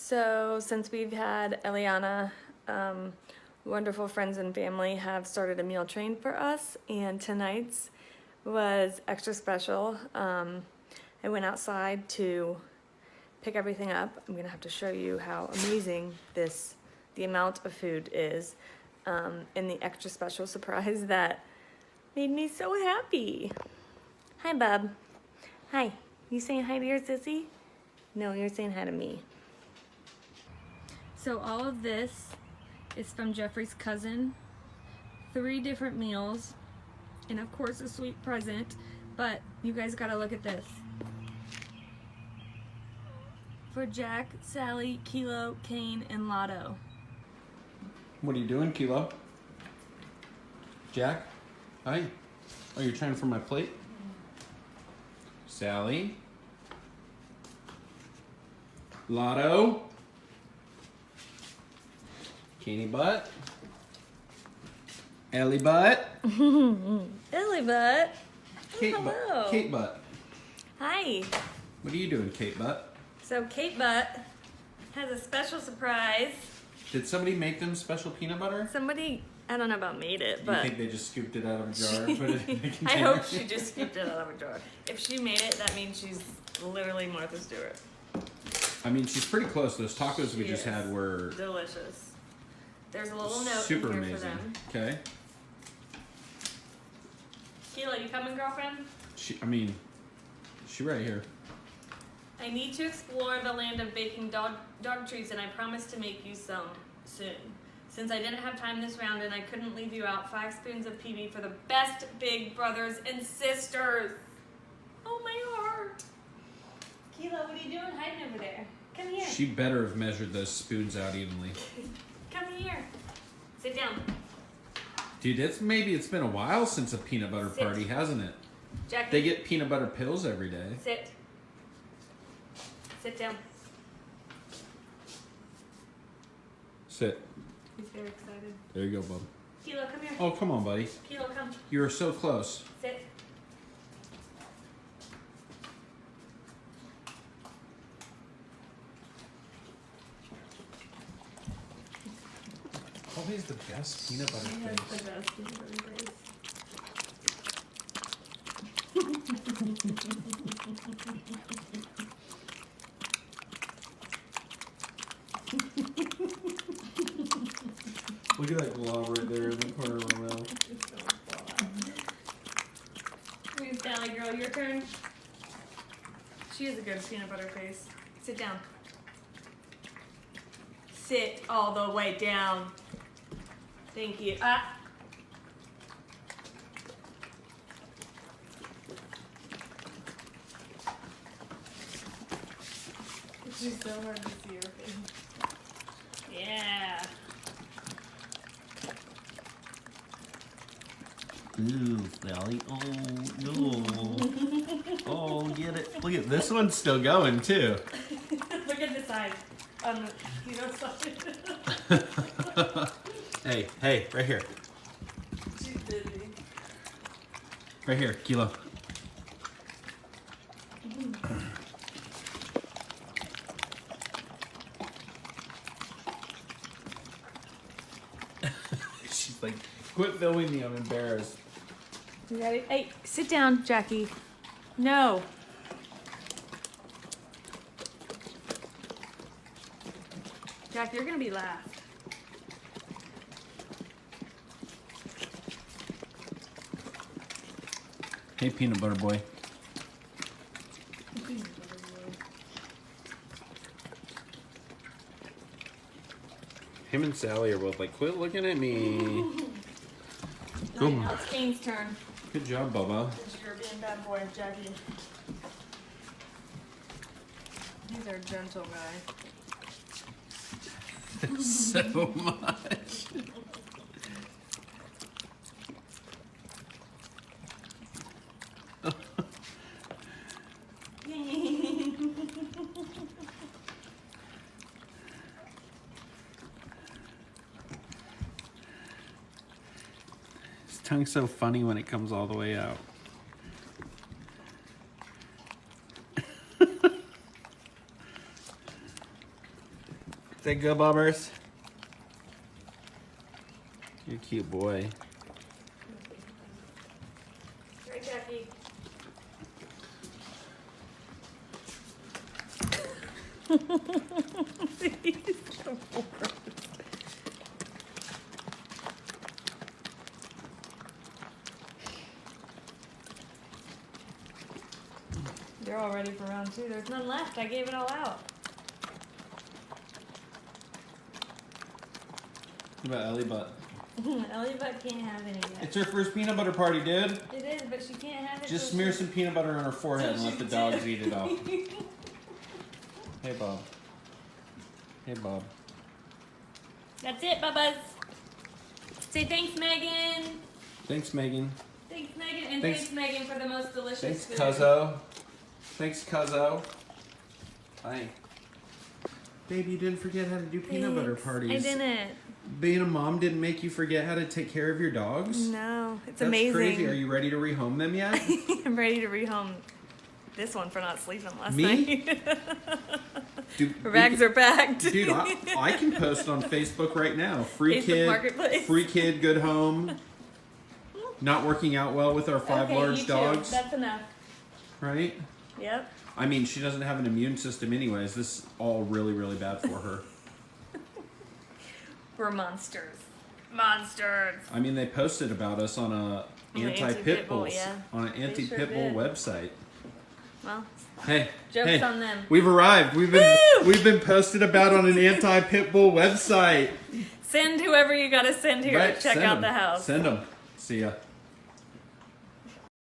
So since we've had Eliana, wonderful friends and family have started a meal train for us, and tonight's was extra special. I went outside to pick everything up. I'm gonna have to show you how amazing the amount of food is, and the extra special surprise that made me so happy. Hi, bub. Hi. You saying hi to your sissy? No, you're saying hi to me. So all of this is from Jeffrey's cousin. 3 different meals, and of course a sweet present, but you guys gotta look at this. For Jack, Sally, Kilo, Kane, and Lotto. What are you doing, Kilo? Jack? Hi. Oh, you're trying for my plate? Sally? Lotto? Kenny Butt? Ellie Butt? Ellie Butt. Kate hello. Butt. Kate Butt. Hi. What are you doing, Kate Butt? So Kate Butt has a special surprise. Did somebody make them special peanut butter? Somebody, I don't know about made it, You but think they just scooped it out of a jar and put it in a I container? hope she just scooped it out of a jar. If she made it, that means she's literally Martha Stewart. I mean, she's pretty close. Those tacos we She just is. had were Delicious. There's a little note super in here amazing. for them. Okay. Keela, you coming, girlfriend? She right here. I need to explore the land of baking dog treats, and I promise to make you some soon. Since I didn't have time this round and I couldn't leave you out, 5 spoons of PB for the best big brothers and sisters. Oh, my heart. Keela, what are you doing hiding over there? Come here. She better have measured those spoons out evenly. Come here. Sit down. Dude, it's been a while since a peanut butter Sit. party, hasn't it? Jackie. They get peanut butter pills every day. Sit. Sit down. Sit. He's very excited. There you go, bub. Keela, come here. Oh, come on, buddy. Keela, come. You were so close. Sit. Always the best peanut butter He has pills. the best peanut butter face. Look at that glob right there in the corner of my mouth. Here's Sally girl, your turn. She has a good peanut butter face. Sit down. Sit all the way down. Thank you. She's so hard to see her face. Yeah. Ooh, Sally. Oh, no. Oh, get it. Look at this one's still going, too. Look at the side. On the keto side. Hey, right here. She's busy. Right here, Kilo. She's like, quit filming me, I'm embarrassed. You ready? Hey, sit down, Jackie. No. Jack, you're gonna be last. Hey, peanut butter boy. Him and Sally are both like, quit looking at me. Right, now it's Kane's turn. Good job, Bubba. You're being bad boy, Jackie. He's our gentle guy. So much. His tongue's so funny when it comes all the way out. Say good, Bummers. You're a cute boy. Right, Jackie. They're all ready for round 2. There's none left. I gave it all out. What about Ellie Butt? Ellie Butt can't have any yet. It's her first peanut butter party, dude. It is, but she can't have it. Just till smear she- some peanut butter on her forehead and let the dogs eat it off. Hey, Bob. Hey, Bob. That's it, Bubba's. Say thanks, Megan. Thanks, Megan. Thanks, Megan. And Thanks. thanks Megan, for the most delicious Thanks, food. Cuzzo. Thanks, Cuzzo. Hi. Babe, you didn't forget how to do peanut butter Thanks. parties. I didn't. Being a mom didn't make you forget how to take care of your dogs? No, it's That's amazing. crazy. Are you ready to rehome them yet? I'm ready to rehome this one for not sleeping last Me? night. Dude, Her bags are packed. Dude, I can post on Facebook right now. Free Facebook kid, Marketplace. free kid, good home. Not working out well with our 5 Okay, large you too. dogs, That's enough. right? Yep. I mean, she doesn't have an immune system anyways. This is all really, really bad for her. We're monsters. Monsters. I mean, they posted about us on a On the anti-pit bull, yeah. on an They anti-pit sure bull did. website. Well, Hey, joke's hey, on them. we've arrived. We've been posted about on an anti-pit bull website. Send whoever you gotta send here Right, to check send out 'em. the house. Send them. See ya.